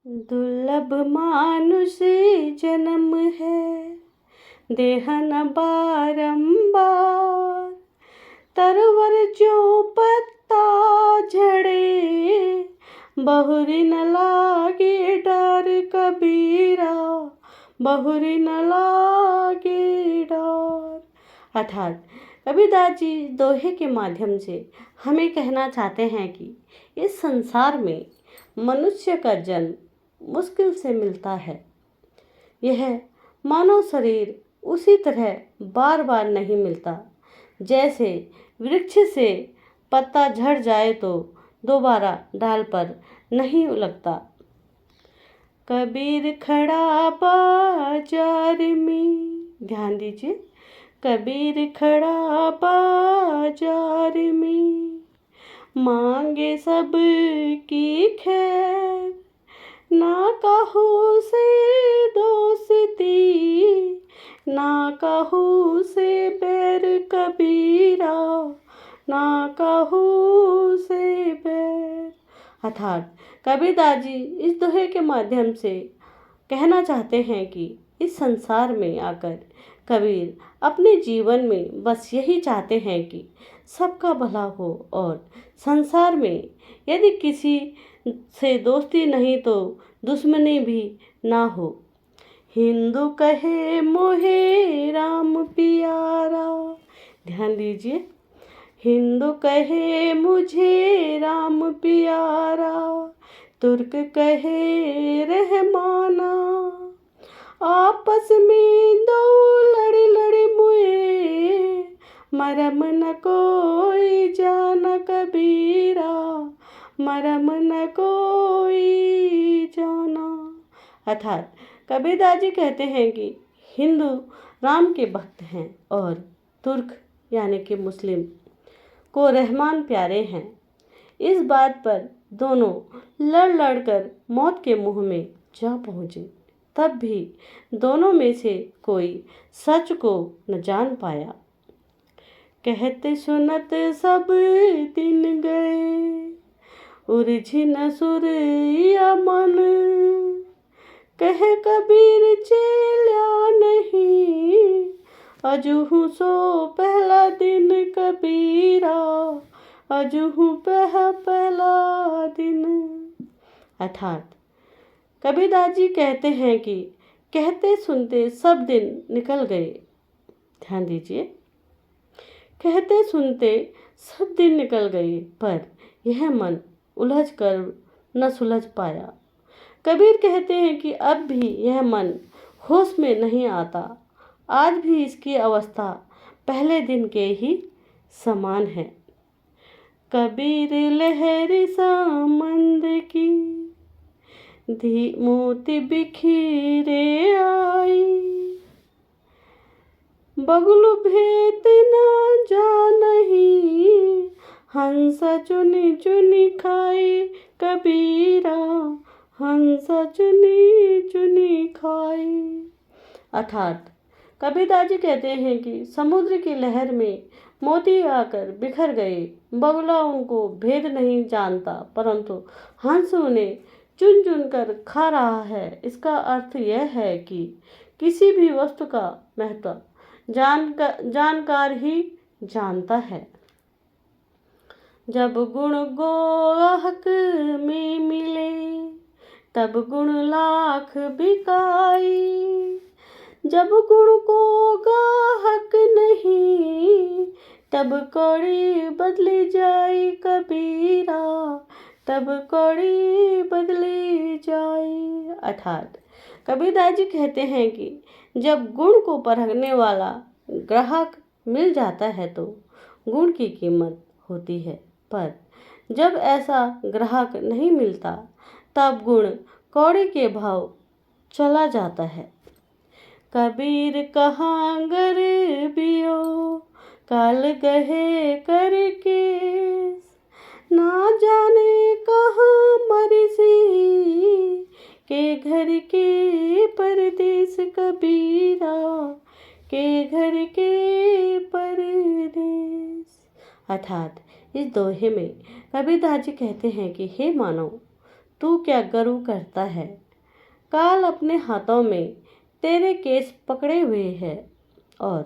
दुर्लभ मानुष जन्म है, देहन बारंबार। तरवर जो पत्ता झड़े, बहुरी न लागे डर कबीरा, बहुरी न लागे डर। अर्थात कबीरदास जी दोहे के माध्यम से हमें कहना चाहते हैं कि इस संसार में मनुष्य का जन्म मुश्किल से मिलता है। यह मानव शरीर उसी तरह बार बार नहीं मिलता, जैसे वृक्ष से पत्ता झड़ जाए तो दोबारा डाल पर नहीं लगता। कबीर खड़ा बाजार में, ध्यान दीजिए, कबीर खड़ा बाजार में, मांगे सब की खैर, ना कहूँ से दोस्ती, ना कहूँ से बैर कबीरा, ना कहूँ से बैर। अर्थात कबीरदास जी इस दोहे के माध्यम से कहना चाहते हैं कि इस संसार में आकर कबीर अपने जीवन में बस यही चाहते हैं कि सबका भला हो और संसार में यदि किसी से दोस्ती नहीं तो दुश्मनी भी ना हो। हिंदू कहे मोहे राम प्यारा, ध्यान दीजिए, हिंदू कहे मुझे राम प्यारा, तुर्क कहे रहमाना, आपस में दो लड़ लड़ मुए, मरम न कोई जाना कबीरा, मरम न कोई जाना। अर्थात कबीरदास जी कहते हैं कि हिंदू राम के भक्त हैं और तुर्क यानी कि मुस्लिम को रहमान प्यारे हैं। इस बात पर दोनों लड़ लड़ कर मौत के मुंह में जा पहुँचे, तब भी दोनों में से कोई सच को न जान पाया। कहते सुनत सब दिन गए, उलझी न सुर या मन, कहे कबीर चेला नहीं, अजहू सो पहला दिन कबीरा, अजहू पहला दिन। अर्थात कबीरदास जी कहते हैं कि कहते सुनते सब दिन निकल गए। ध्यान दीजिए, कहते सुनते सब दिन निकल गए, पर यह मन उलझ कर न सुलझ पाया। कबीर कहते हैं कि अब भी यह मन होश में नहीं आता, आज भी इसकी अवस्था पहले दिन के ही समान है। कबीर लहरी सामंद की, मोती बिखीरे आई, बगलू भेद ना जानही, हंस चुनी चुनी खाई कबीरा, हंस चुनी चुनी खाई। अर्थात कबीरदास जी कहते हैं कि समुद्र की लहर में मोती आकर बिखर गए, बगुला उनको भेद नहीं जानता, परंतु हंस उन्हें चुन चुन कर खा रहा है। इसका अर्थ यह है कि किसी भी वस्तु का महत्व जानकार ही जानता है। जब गुण गोहक में मिले, तब गुण लाख बिकाई, जब गुण को गाहक नहीं, तब कौड़ी बदली जाए कबीरा, तब कौड़ी बदली जाए। अर्थात कबीरदास जी कहते हैं कि जब गुण को परखने वाला ग्राहक मिल जाता है तो गुण की कीमत होती है, पर जब ऐसा ग्राहक नहीं मिलता तब गुण कौड़ी के भाव चला जाता है। कबीर कहाँ गरीबियो, काल गहे करके, ना जाने कहाँ मरसी, के घर के परदेस कबीरा, के घर के परदेस। अर्थात इस दोहे में कबीरदास जी कहते हैं कि हे मानव, तू क्या गरू करता है। काल अपने हाथों में तेरे केस पकड़े हुए है और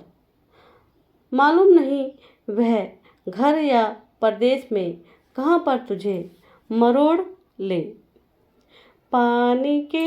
मालूम नहीं वह घर या परदेश में कहाँ पर तुझे मरोड़ ले। पानी के